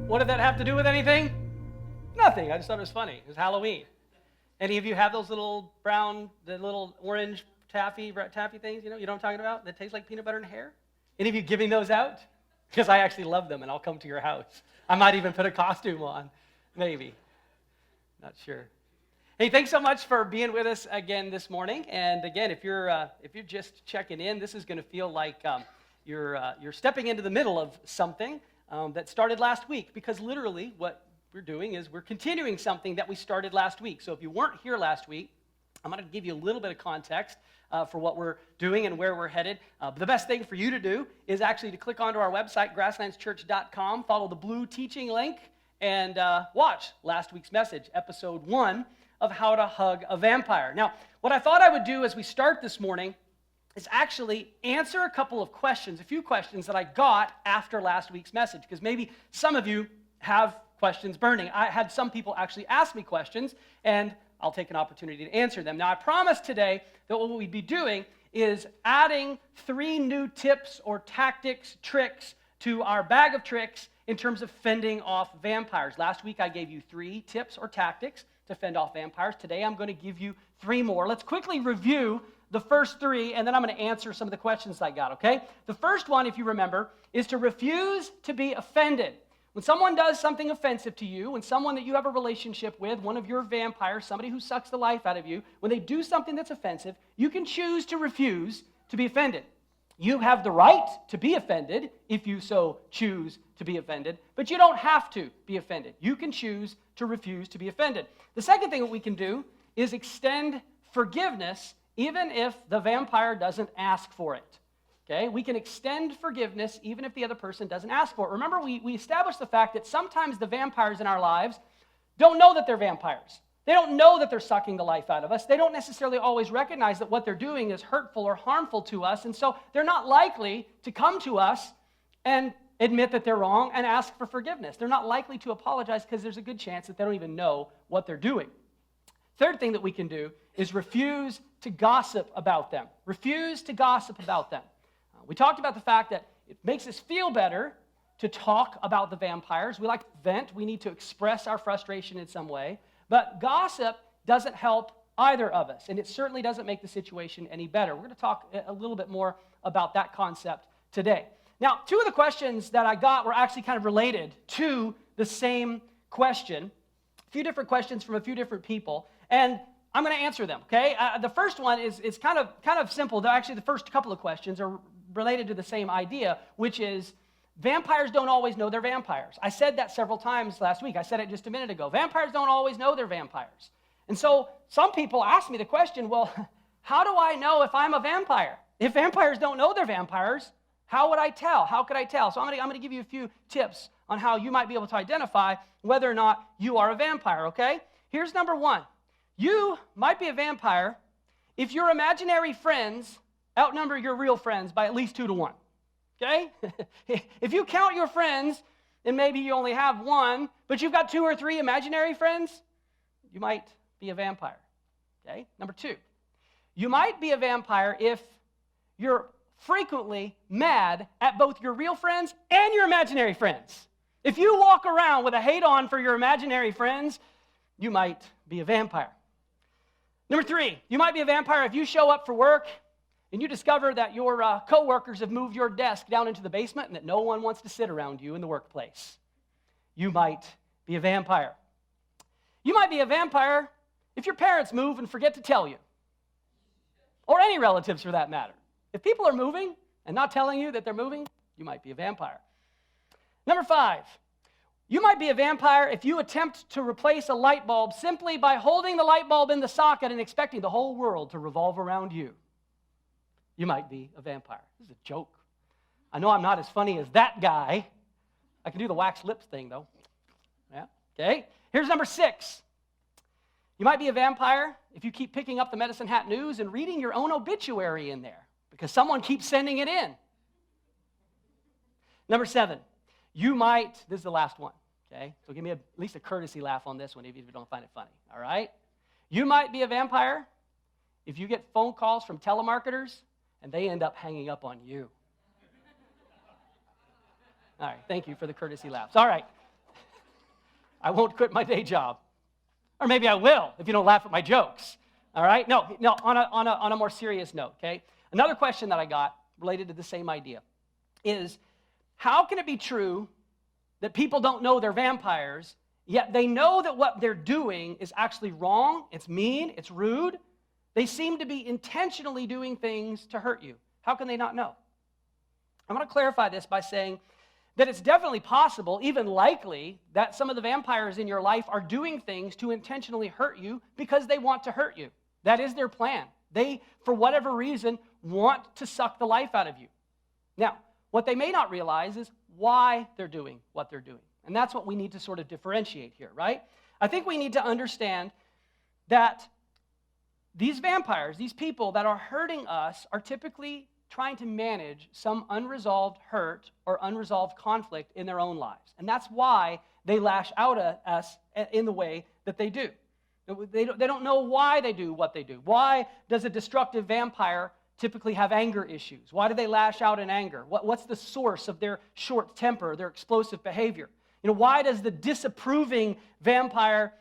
What did that have to do with anything? Nothing. I just thought it was funny. It was Halloween. Any of you have those little brown, the little orange taffy things, you know what I'm talking about, that taste like peanut butter and hair? Any of you giving those out? Because I actually love them, and I'll come to your house. I might even put a costume on, maybe. Not sure. Hey, thanks so much for being with us again this morning. And again, if you're just checking in, this is going to feel like you're stepping into the middle of something that started last week. Because literally, what we're doing is we're continuing something that we started last week. So if you weren't here last week, I'm going to give you a little bit of context for what we're doing and where we're headed. But the best thing for you to do is actually to click onto our website, grasslandschurch.com, follow the blue teaching link, and watch last week's message, episode 1 of How to Hug a Vampire. Now, what I thought I would do as we start this morning is actually answer a couple of questions, a few questions that I got after last week's message, because maybe some of you have questions burning. I had some people actually ask me questions, and I'll take an opportunity to answer them. Now, I promised today that what we'd be doing is adding 3 new tips or tactics, tricks to our bag of tricks in terms of fending off vampires. Last week, I gave you 3 tips or tactics to fend off vampires. Today, I'm going to give you 3 more. Let's quickly review the first 3, and then I'm going to answer some of the questions I got, okay? The first one, if you remember, is to refuse to be offended. When someone does something offensive to you, when someone that you have a relationship with, one of your vampires, somebody who sucks the life out of you, when they do something that's offensive, you can choose to refuse to be offended. You have the right to be offended if you so choose to be offended, but you don't have to be offended. You can choose to refuse to be offended. The second thing that we can do is extend forgiveness even if the vampire doesn't ask for it. Okay, we can extend forgiveness even if the other person doesn't ask for it. Remember, we established the fact that sometimes the vampires in our lives don't know that they're vampires. They don't know that they're sucking the life out of us. They don't necessarily always recognize that what they're doing is hurtful or harmful to us, and so they're not likely to come to us and admit that they're wrong and ask for forgiveness. They're not likely to apologize because there's a good chance that they don't even know what they're doing. Third thing that we can do is refuse to gossip about them. Refuse to gossip about them. We talked about the fact that it makes us feel better to talk about the vampires. We like to vent. We need to express our frustration in some way. But gossip doesn't help either of us, and it certainly doesn't make the situation any better. We're going to talk a little bit more about that concept today. Now, 2 of the questions that I got were actually kind of related to the same question. A few different questions from a few different people, and I'm going to answer them, okay? The first one is kind of simple. Actually, the first couple of questions are related to the same idea, which is vampires don't always know they're vampires. I said that several times last week. I said it just a minute ago. Vampires don't always know they're vampires. And so some people ask me the question, well, how do I know if I'm a vampire? If vampires don't know they're vampires, how would I tell? How could I tell? So I'm going to give you a few tips on how you might be able to identify whether or not you are a vampire, okay? Here's number 1. You might be a vampire if your imaginary friends outnumber your real friends by at least 2 to 1, okay? If you count your friends, and maybe you only have 1, but you've got 2 or 3 imaginary friends, you might be a vampire, okay? Number 2, you might be a vampire if you're frequently mad at both your real friends and your imaginary friends. If you walk around with a hate on for your imaginary friends, you might be a vampire. Number 3, you might be a vampire if you show up for work and you discover that your coworkers have moved your desk down into the basement and that no one wants to sit around you in the workplace. You might be a vampire. You might be a vampire if your parents move and forget to tell you, or any relatives for that matter. If people are moving and not telling you that they're moving, you might be a vampire. Number 5, you might be a vampire if you attempt to replace a light bulb simply by holding the light bulb in the socket and expecting the whole world to revolve around you. You might be a vampire. This is a joke. I know I'm not as funny as that guy. I can do the wax lips thing, though. Yeah, okay. Here's number 6. You might be a vampire if you keep picking up the Medicine Hat News and reading your own obituary in there because someone keeps sending it in. Number 7, you might, this is the last one, okay? So give me at least a courtesy laugh on this one if you don't find it funny, all right? You might be a vampire if you get phone calls from telemarketers and they end up hanging up on you. All right, thank you for the courtesy laughs. All right. I won't quit my day job. Or maybe I will if you don't laugh at my jokes. All right? No, on a more serious note, okay? Another question that I got related to the same idea is, how can it be true that people don't know they're vampires, yet they know that what they're doing is actually wrong, it's mean, it's rude? They seem to be intentionally doing things to hurt you. How can they not know? I'm going to clarify this by saying that it's definitely possible, even likely, that some of the vampires in your life are doing things to intentionally hurt you because they want to hurt you. That is their plan. They, for whatever reason, want to suck the life out of you. Now, what they may not realize is why they're doing what they're doing. And that's what we need to sort of differentiate here, right? I think we need to understand that these vampires, these people that are hurting us, are typically trying to manage some unresolved hurt or unresolved conflict in their own lives. And that's why they lash out at us in the way that they do. They don't know why they do what they do. Why does a destructive vampire typically have anger issues? Why do they lash out in anger? What's the source of their short temper, their explosive behavior? Why does the disapproving vampire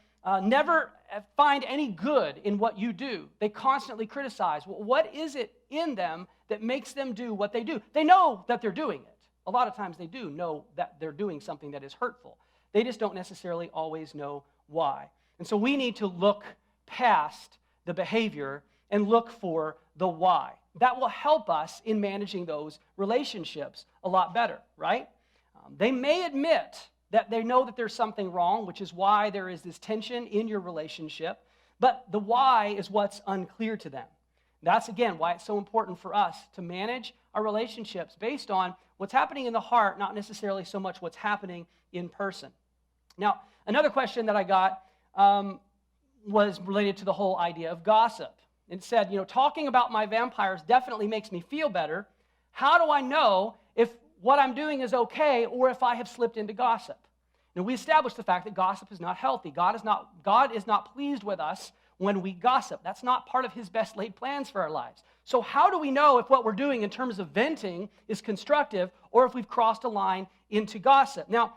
never find any good in what you do? They constantly criticize. What is it in them that makes them do what they do? They know that they're doing it. A lot of times they do know that they're doing something that is hurtful. They just don't necessarily always know why. And so we need to look past the behavior and look for the why. That will help us in managing those relationships a lot better, right? They may admit that they know that there's something wrong, which is why there is this tension in your relationship, but the why is what's unclear to them. That's, again, why it's so important for us to manage our relationships based on what's happening in the heart, not necessarily so much what's happening in person. Now, another question that I got was related to the whole idea of gossip. It said, talking about my vampires definitely makes me feel better. How do I know if what I'm doing is okay or if I have slipped into gossip? Now, we established the fact that gossip is not healthy. God is not pleased with us when we gossip. That's not part of his best laid plans for our lives. So how do we know if what we're doing in terms of venting is constructive or if we've crossed a line into gossip? Now,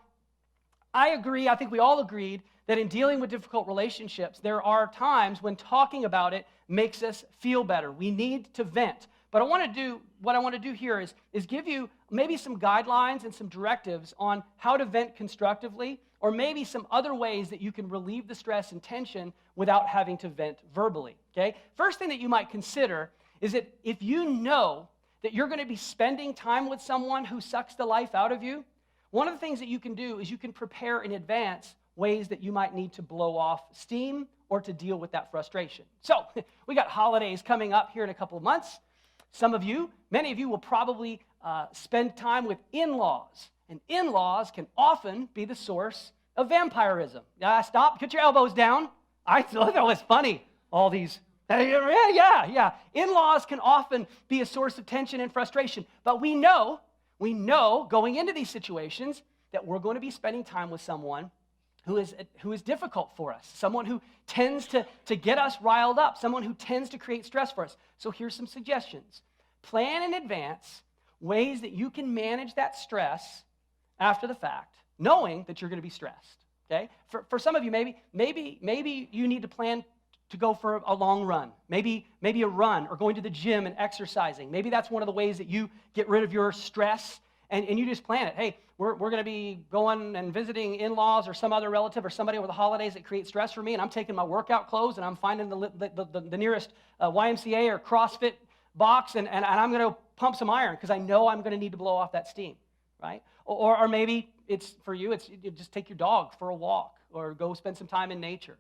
I agree, I think we all agreed that in dealing with difficult relationships, there are times when talking about it makes us feel better. We need to vent. But what I want to do here is give you maybe some guidelines and some directives on how to vent constructively, or maybe some other ways that you can relieve the stress and tension without having to vent verbally, okay? First thing that you might consider is that if you know that you're going to be spending time with someone who sucks the life out of you, one of the things that you can do is you can prepare in advance ways that you might need to blow off steam or to deal with that frustration. So, we got holidays coming up here in a couple of months. Many of you will probably spend time with in-laws. And in-laws can often be the source of vampirism. Stop, put your elbows down. I thought that was funny, all these. Yeah. In-laws can often be a source of tension and frustration. But we know going into these situations that we're going to be spending time with someone who is difficult for us, someone who tends to get us riled up, someone who tends to create stress for us. So here's some suggestions. Plan in advance ways that you can manage that stress after the fact, knowing that you're going to be stressed, okay? For some of you, maybe you need to plan to go for a long run, maybe a run or going to the gym and exercising. Maybe that's one of the ways that you get rid of your stress and you just plan it. Hey, we're going to be going and visiting in-laws or some other relative or somebody over the holidays that creates stress for me, and I'm taking my workout clothes and I'm finding the nearest YMCA or CrossFit box and I'm going to pump some iron because I know I'm going to need to blow off that steam, right? Or maybe it's for you, you just take your dog for a walk or go spend some time in nature.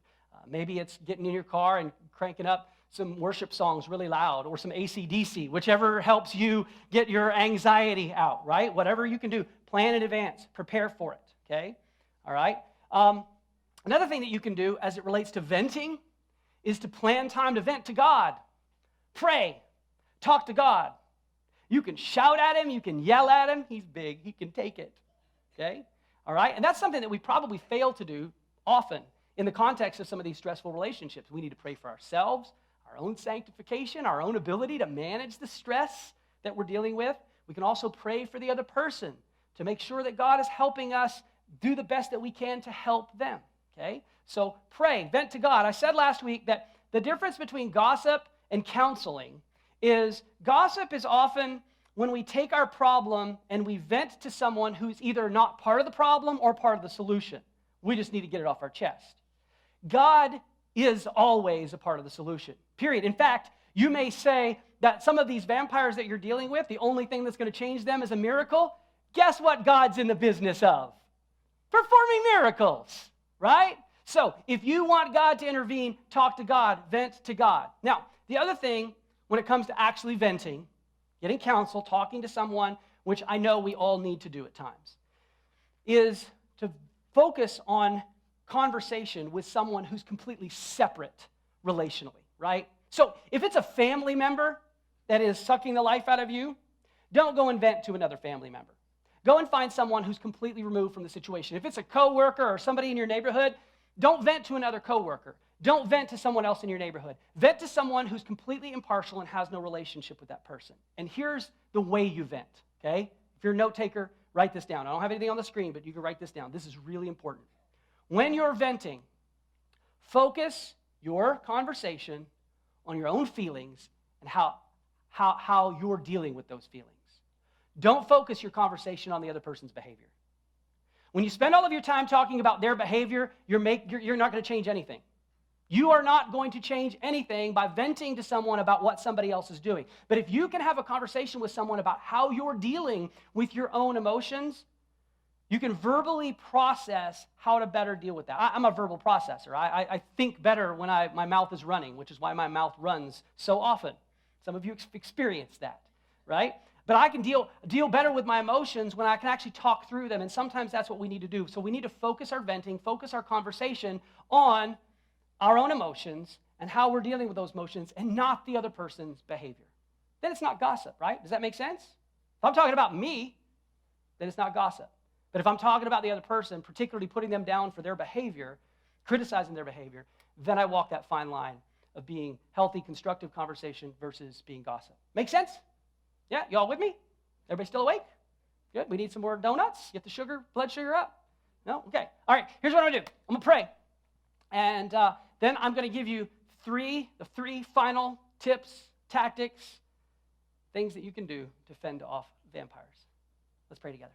Maybe it's getting in your car and cranking up some worship songs really loud or some AC/DC, whichever helps you get your anxiety out, right? Whatever you can do, plan in advance, prepare for it, okay? All right? Another thing that you can do as it relates to venting is to plan time to vent to God. Pray, talk to God. You can shout at him, you can yell at him. He's big, he can take it, okay? All right? And that's something that we probably fail to do often in the context of some of these stressful relationships. We need to pray for ourselves, our own sanctification, our own ability to manage the stress that we're dealing with. We can also pray for the other person to make sure that God is helping us do the best that we can to help them, okay? So pray, vent to God. I said last week that the difference between gossip and counseling is gossip is often when we take our problem and we vent to someone who's either not part of the problem or part of the solution. We just need to get it off our chest. God is always a part of the solution, period. In fact, you may say that some of these vampires that you're dealing with, the only thing that's going to change them is a miracle. Guess what God's in the business of? Performing miracles, right? So if you want God to intervene, talk to God, vent to God. Now, the other thing when it comes to actually venting, getting counsel, talking to someone, which I know we all need to do at times, is to focus on conversation with someone who's completely separate relationally, right? So if it's a family member that is sucking the life out of you, don't go and vent to another family member. Go and find someone who's completely removed from the situation. If it's a coworker or somebody in your neighborhood, don't vent to another coworker. Don't vent to someone else in your neighborhood. Vent to someone who's completely impartial and has no relationship with that person. And here's the way you vent, okay? If you're a note taker, write this down. I don't have anything on the screen, but you can write this down. This is really important. When you're venting, focus your conversation on your own feelings and how you're dealing with those feelings. Don't focus your conversation on the other person's behavior. When you spend all of your time talking about their behavior, you're not going to change anything. You are not going to change anything by venting to someone about what somebody else is doing. But if you can have a conversation with someone about how you're dealing with your own emotions, you can verbally process how to better deal with that. I'm a verbal processor. I think better when my mouth is running, which is why my mouth runs so often. Some of you experience that, right? But I can deal better with my emotions when I can actually talk through them, and sometimes that's what we need to do. So we need to focus our venting, focus our conversation on our own emotions and how we're dealing with those emotions and not the other person's behavior. Then it's not gossip, right? Does that make sense? If I'm talking about me, then it's not gossip. But if I'm talking about the other person, particularly putting them down for their behavior, criticizing their behavior, then I walk that fine line of being healthy, constructive conversation versus being gossip. Make sense? Yeah, you all with me? Everybody still awake? Good. We need some more donuts. Get the blood sugar up. No? Okay. All right. Here's what I'm going to do. I'm going to pray. And then I'm going to give you the three final tips, tactics, things that you can do to fend off vampires. Let's pray together.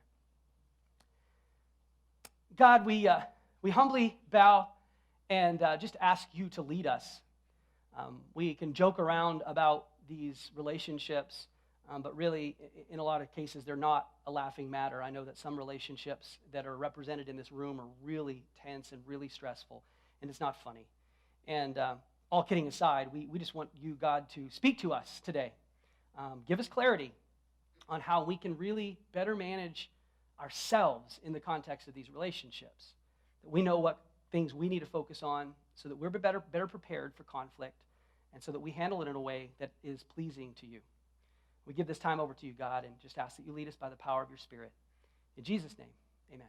God, we humbly bow and just ask you to lead us. We can joke around about these relationships, but really, in a lot of cases, they're not a laughing matter. I know that some relationships that are represented in this room are really tense and really stressful, and it's not funny. And all kidding aside, we just want you, God, to speak to us today. Give us clarity on how we can really better manage ourselves in the context of these relationships. That we know what things we need to focus on so that we're better prepared for conflict and so that we handle it in a way that is pleasing to you. We give this time over to you, God, and just ask that you lead us by the power of your Spirit. In Jesus' name, amen.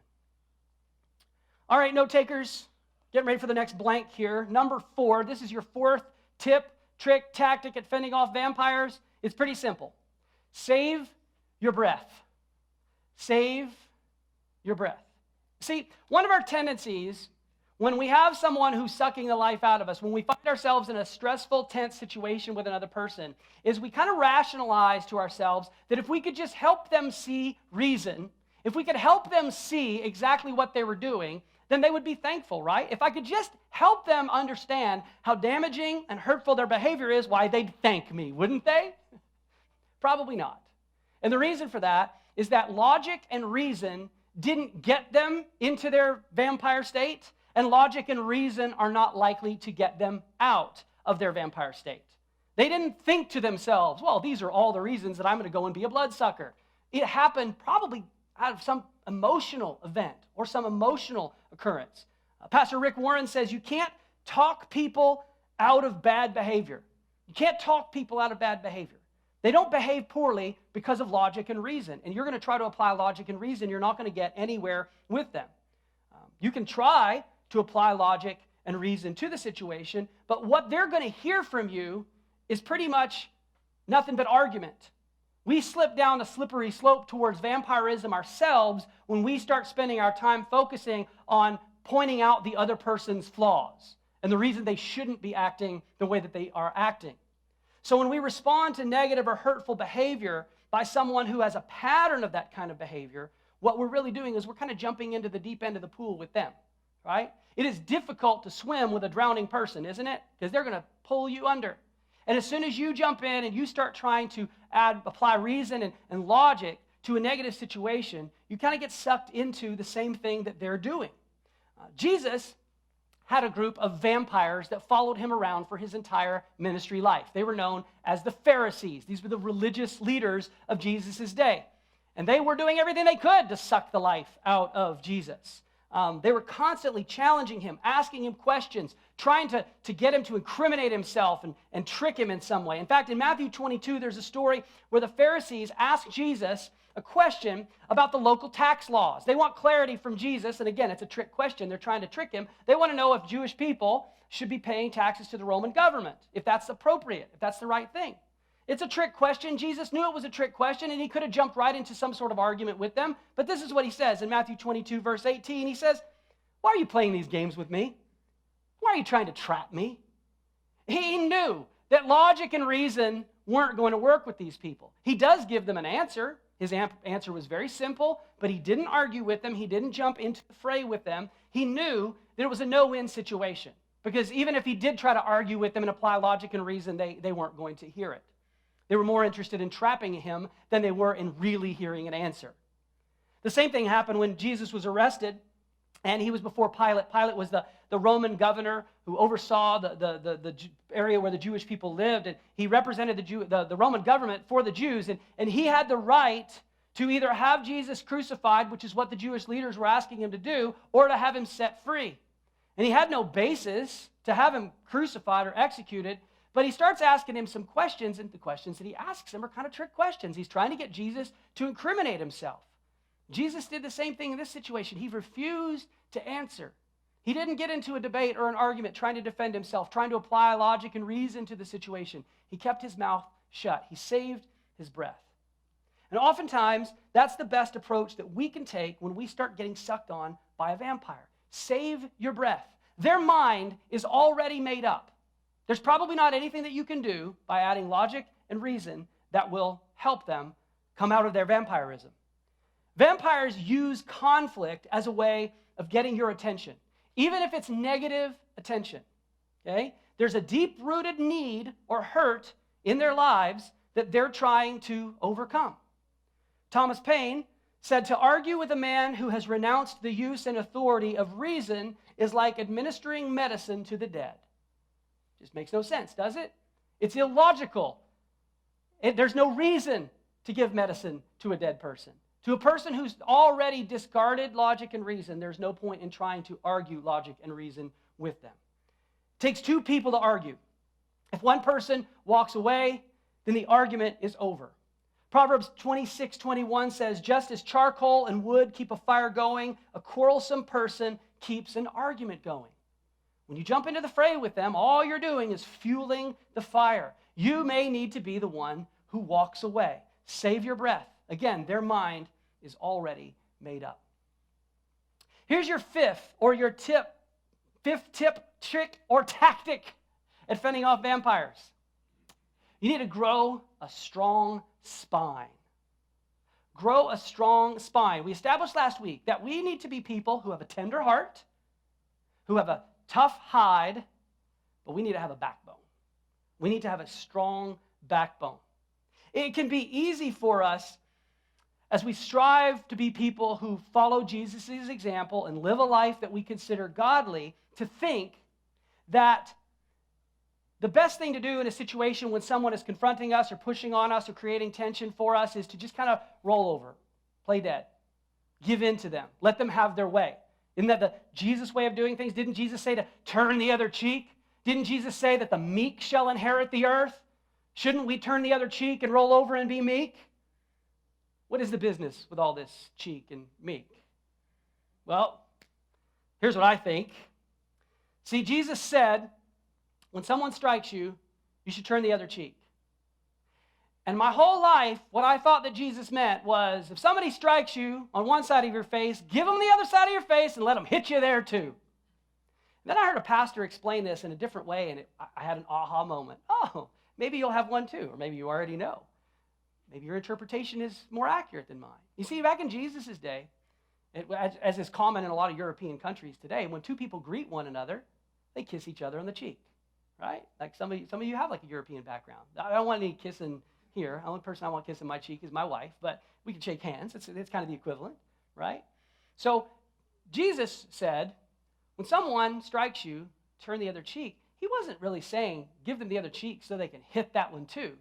All right, note takers, getting ready for the next blank here. Number 4, this is your 4th tip, trick, tactic at fending off vampires. It's pretty simple. Save your breath. Save your breath. See, one of our tendencies when we have someone who's sucking the life out of us, when we find ourselves in a stressful, tense situation with another person, is we kind of rationalize to ourselves that if we could just help them see reason, if we could help them see exactly what they were doing, then they would be thankful, right? If I could just help them understand how damaging and hurtful their behavior is, why, they'd thank me, wouldn't they? Probably not. And the reason for that is that logic and reason didn't get them into their vampire state, and logic and reason are not likely to get them out of their vampire state. They didn't think to themselves, well, these are all the reasons that I'm going to go and be a bloodsucker. It happened probably out of some emotional event or some emotional occurrence. Pastor Rick Warren says you can't talk people out of bad behavior. You can't talk people out of bad behavior. They don't behave poorly because of logic and reason. And you're going to try to apply logic and reason, you're not going to get anywhere with them. You can try to apply logic and reason to the situation, but what they're going to hear from you is pretty much nothing but argument. We slip down a slippery slope towards vampirism ourselves when we start spending our time focusing on pointing out the other person's flaws and the reason they shouldn't be acting the way that they are acting. So when we respond to negative or hurtful behavior by someone who has a pattern of that kind of behavior, what we're really doing is we're kind of jumping into the deep end of the pool with them, right? It is difficult to swim with a drowning person, isn't it? Because they're going to pull you under. And as soon as you jump in and you start trying to apply reason and logic to a negative situation, you kind of get sucked into the same thing that they're doing. Jesus had a group of vampires that followed him around for his entire ministry life. They were known as the Pharisees. These were the religious leaders of Jesus' day. And they were doing everything they could to suck the life out of Jesus. They were constantly challenging him, asking him questions, trying to get him to incriminate himself and trick him in some way. In fact, in Matthew 22, there's a story where the Pharisees ask Jesus a question about the local tax laws. They want clarity from Jesus, and again, it's a trick question. They're trying to trick him. They want to know if Jewish people should be paying taxes to the Roman government, if that's appropriate, if that's the right thing. It's a trick question. Jesus knew it was a trick question, and he could have jumped right into some sort of argument with them. But this is what he says in Matthew 22, verse 18. He says, "Why are you playing these games with me? Why are you trying to trap me?" He knew that logic and reason weren't going to work with these people. He does give them an answer. His answer was very simple, but he didn't argue with them. He didn't jump into the fray with them. He knew that it was a no-win situation, because even if he did try to argue with them and apply logic and reason, they weren't going to hear it. They were more interested in trapping him than they were in really hearing an answer. The same thing happened when Jesus was arrested and he was before Pilate. Pilate was the Roman governor who oversaw the area where the Jewish people lived, and he represented the Roman government for the Jews, and he had the right to either have Jesus crucified, which is what the Jewish leaders were asking him to do, or to have him set free. And he had no basis to have him crucified or executed. But he starts asking him some questions, and the questions that he asks him are kind of trick questions. He's trying to get Jesus to incriminate himself. Jesus did the same thing in this situation. He refused to answer. He didn't get into a debate or an argument trying to defend himself, trying to apply logic and reason to the situation. He kept his mouth shut. He saved his breath. And oftentimes, that's the best approach that we can take when we start getting sucked on by a vampire. Save your breath. Their mind is already made up. There's probably not anything that you can do by adding logic and reason that will help them come out of their vampirism. Vampires use conflict as a way of getting your attention, even if it's negative attention. Okay? There's a deep-rooted need or hurt in their lives that they're trying to overcome. Thomas Paine said, "To argue with a man who has renounced the use and authority of reason is like administering medicine to the dead." Just makes no sense, does it? It's illogical. There's no reason to give medicine to a dead person. To a person who's already discarded logic and reason, there's no point in trying to argue logic and reason with them. It takes two people to argue. If one person walks away, then the argument is over. Proverbs 26:21 says, "Just as charcoal and wood keep a fire going, a quarrelsome person keeps an argument going." When you jump into the fray with them, all you're doing is fueling the fire. You may need to be the one who walks away. Save your breath. Again, their mind is already made up. Here's your fifth tip, trick, or tactic at fending off vampires. You need to grow a strong spine. Grow a strong spine. We established last week that we need to be people who have a tender heart, who have a tough hide, but we need to have a backbone. We need to have a strong backbone. It can be easy for us as we strive to be people who follow Jesus' example and live a life that we consider godly, to think that the best thing to do in a situation when someone is confronting us or pushing on us or creating tension for us is to just kind of roll over, play dead, give in to them, let them have their way. Isn't that the Jesus way of doing things? Didn't Jesus say to turn the other cheek? Didn't Jesus say that the meek shall inherit the earth? Shouldn't we turn the other cheek and roll over and be meek? What is the business with all this cheek and meek? Well, here's what I think. See, Jesus said, when someone strikes you, you should turn the other cheek. And my whole life, what I thought that Jesus meant was, if somebody strikes you on one side of your face, give them the other side of your face and let them hit you there too. And then I heard a pastor explain this in a different way, and I had an aha moment. Oh, maybe you'll have one too, or maybe you already know. Maybe your interpretation is more accurate than mine. You see, back in Jesus' day, as is common in a lot of European countries today, when two people greet one another, they kiss each other on the cheek, right? Like some of you have like a European background. I don't want any kissing here. The only person I want kissing my cheek is my wife, but we can shake hands. It's kind of the equivalent, right? So Jesus said, when someone strikes you, turn the other cheek. He wasn't really saying, give them the other cheek so they can hit that one too.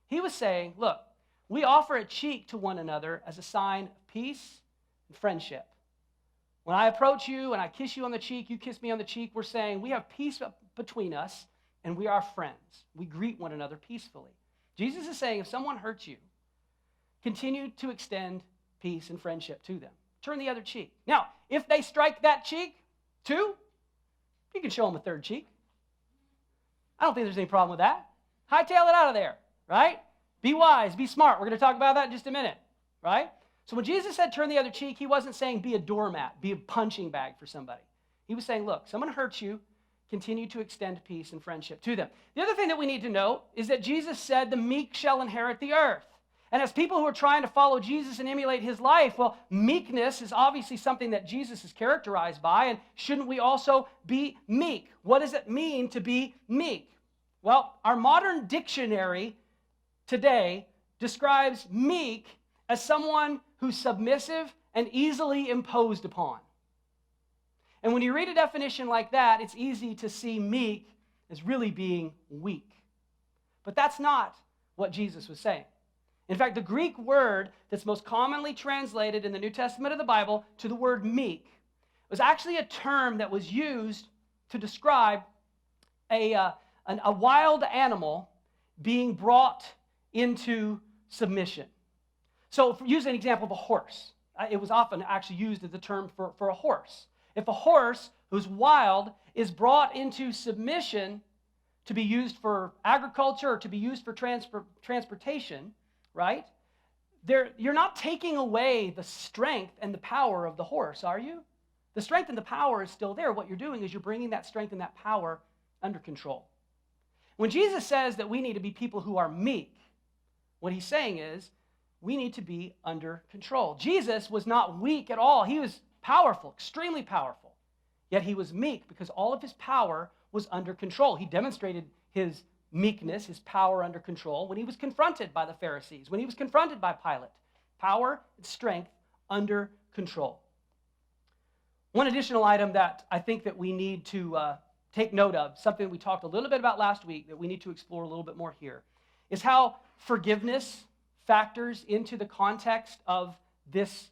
He was saying, look, we offer a cheek to one another as a sign of peace and friendship. When I approach you and I kiss you on the cheek, you kiss me on the cheek, we're saying we have peace between us and we are friends. We greet one another peacefully. Jesus is saying if someone hurts you, continue to extend peace and friendship to them. Turn the other cheek. Now, if they strike that cheek too, you can show them a third cheek. I don't think there's any problem with that. Hightail it out of there, right? Be wise, be smart. We're going to talk about that in just a minute, right? So when Jesus said turn the other cheek, he wasn't saying be a doormat, be a punching bag for somebody. He was saying, look, someone hurts you, continue to extend peace and friendship to them. The other thing that we need to know is that Jesus said the meek shall inherit the earth. And as people who are trying to follow Jesus and emulate his life, well, meekness is obviously something that Jesus is characterized by, and shouldn't we also be meek? What does it mean to be meek? Well, our modern dictionary today describes meek as someone who's submissive and easily imposed upon. And when you read a definition like that, it's easy to see meek as really being weak. But that's not what Jesus was saying. In fact, the Greek word that's most commonly translated in the New Testament of the Bible to the word meek was actually a term that was used to describe a wild animal being brought into submission. So use an example of a horse. It was often actually used as a term for a horse. If a horse who's wild is brought into submission to be used for agriculture or to be used for transportation, right? You're not taking away the strength and the power of the horse, are you? The strength and the power is still there. What you're doing is you're bringing that strength and that power under control. When Jesus says that we need to be people who are meek, what he's saying is we need to be under control. Jesus was not weak at all. He was powerful, extremely powerful. Yet he was meek because all of his power was under control. He demonstrated his meekness, his power under control, when he was confronted by the Pharisees, when he was confronted by Pilate. Power and strength under control. One additional item that I think that we need to take note of, something we talked a little bit about last week that we need to explore a little bit more here, is how forgiveness factors into the context of this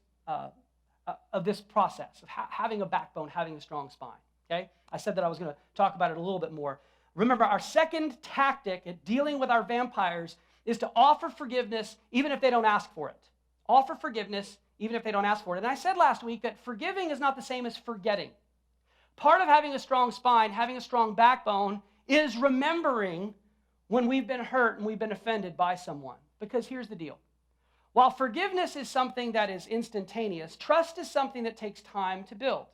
process of having a backbone, having a strong spine. Okay? I said that I was going to talk about it a little bit more. Remember, our second tactic at dealing with our vampires is to offer forgiveness even if they don't ask for it. Offer forgiveness even if they don't ask for it. And I said last week that forgiving is not the same as forgetting. Part of having a strong spine, having a strong backbone, is remembering when we've been hurt and we've been offended by someone. Because here's the deal. While forgiveness is something that is instantaneous, trust is something that takes time to build.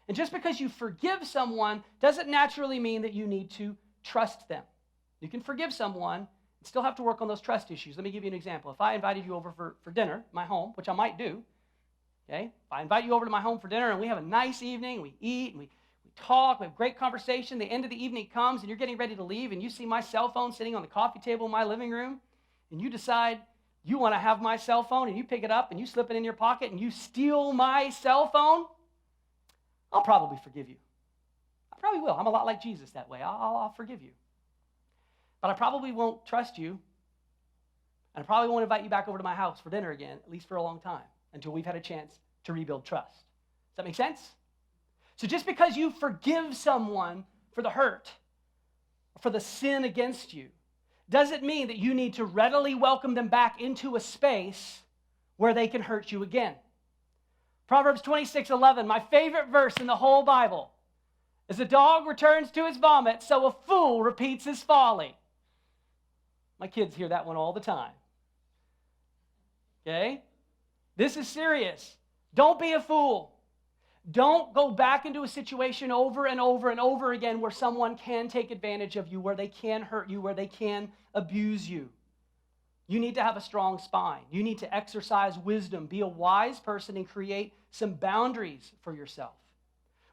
And just because you forgive someone doesn't naturally mean that you need to trust them. You can forgive someone and still have to work on those trust issues. Let me give you an example. If I invited you over for dinner at my home, which I might do, okay? If I invite you over to my home for dinner and we have a nice evening, we eat and we talk, we have great conversation, the end of the evening comes and you're getting ready to leave and you see my cell phone sitting on the coffee table in my living room and you decide you want to have my cell phone and you pick it up and you slip it in your pocket and you steal my cell phone, I'll probably forgive you. I probably will. I'm a lot like Jesus that way. I'll forgive you. But I probably won't trust you, and I probably won't invite you back over to my house for dinner again, at least for a long time, until we've had a chance to rebuild trust. Does that make sense? So just because you forgive someone for the hurt, or for the sin against you, doesn't mean that you need to readily welcome them back into a space where they can hurt you again. Proverbs 26:11, my favorite verse in the whole Bible. As a dog returns to his vomit, so a fool repeats his folly. My kids hear that one all the time. Okay? This is serious. Don't be a fool. Don't go back into a situation over and over and over again where someone can take advantage of you, where they can hurt you, where they can abuse you. You need to have a strong spine. You need to exercise wisdom, be a wise person, and create some boundaries for yourself.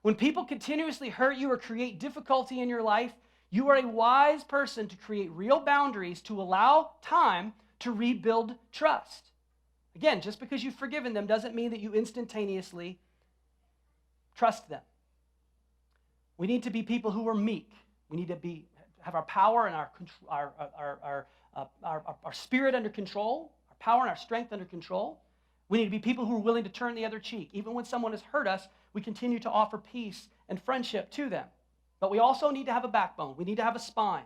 When people continuously hurt you or create difficulty in your life, you are a wise person to create real boundaries to allow time to rebuild trust. Again, just because you've forgiven them doesn't mean that you instantaneously trust them. We need to be people who are meek. We need to have our power and our spirit under control, our power and our strength under control. We need to be people who are willing to turn the other cheek. Even when someone has hurt us, we continue to offer peace and friendship to them. But we also need to have a backbone. We need to have a spine.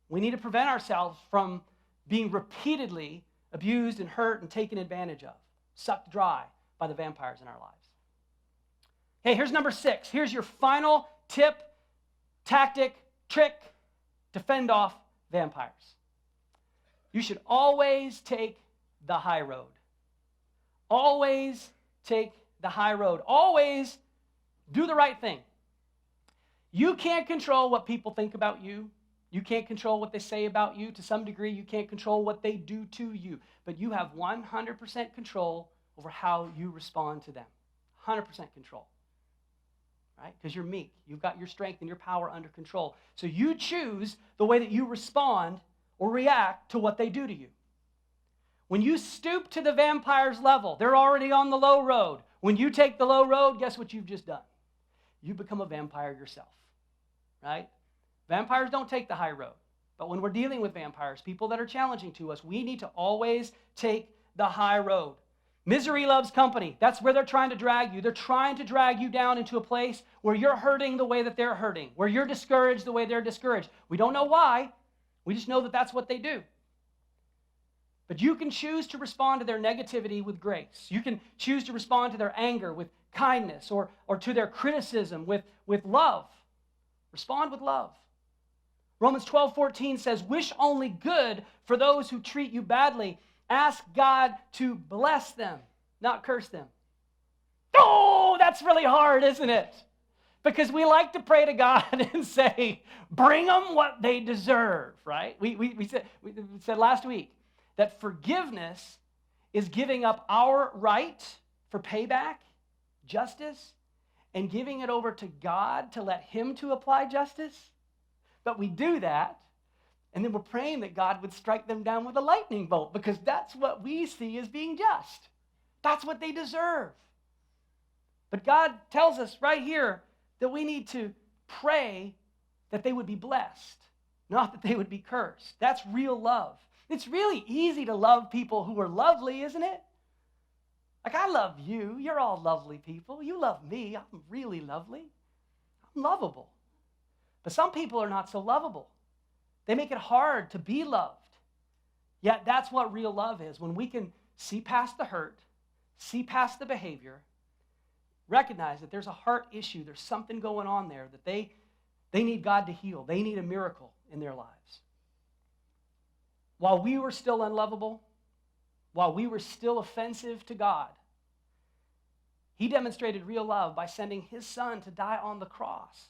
We need to prevent ourselves from being repeatedly abused and hurt and taken advantage of, sucked dry by the vampires in our lives. Okay, here's number 6. Here's your final tip, tactic, trick to fend off vampires. You should always take the high road. Always take the high road. Always do the right thing. You can't control what people think about you. You can't control what they say about you. To some degree, you can't control what they do to you. But you have 100% control over how you respond to them. 100% control. Right? Because you're meek. You've got your strength and your power under control. So you choose the way that you respond or react to what they do to you. When you stoop to the vampire's level, they're already on the low road. When you take the low road, guess what you've just done? You become a vampire yourself. Right? Vampires don't take the high road. But when we're dealing with vampires, people that are challenging to us, we need to always take the high road. Misery loves company. That's where they're trying to drag you. They're trying to drag you down into a place where you're hurting the way that they're hurting, where you're discouraged the way they're discouraged. We don't know why. We just know that that's what they do. But you can choose to respond to their negativity with grace. You can choose to respond to their anger with kindness or to their criticism with love. Respond with love. Romans 12:14 says, wish only good for those who treat you badly. Ask God to bless them, not curse them. Oh, that's really hard, isn't it? Because we like to pray to God and say, bring them what they deserve, right? We said last week that forgiveness is giving up our right for payback, justice, and giving it over to God to let Him to apply justice. But we do that, and then we're praying that God would strike them down with a lightning bolt because that's what we see as being just. That's what they deserve. But God tells us right here that we need to pray that they would be blessed, not that they would be cursed. That's real love. It's really easy to love people who are lovely, isn't it? Like, I love you. You're all lovely people. You love me. I'm really lovely. I'm lovable. But some people are not so lovable. They make it hard to be loved. Yet that's what real love is. When we can see past the hurt, see past the behavior, recognize that there's a heart issue, there's something going on there that they need God to heal. They need a miracle in their lives. While we were still unlovable, while we were still offensive to God, He demonstrated real love by sending His Son to die on the cross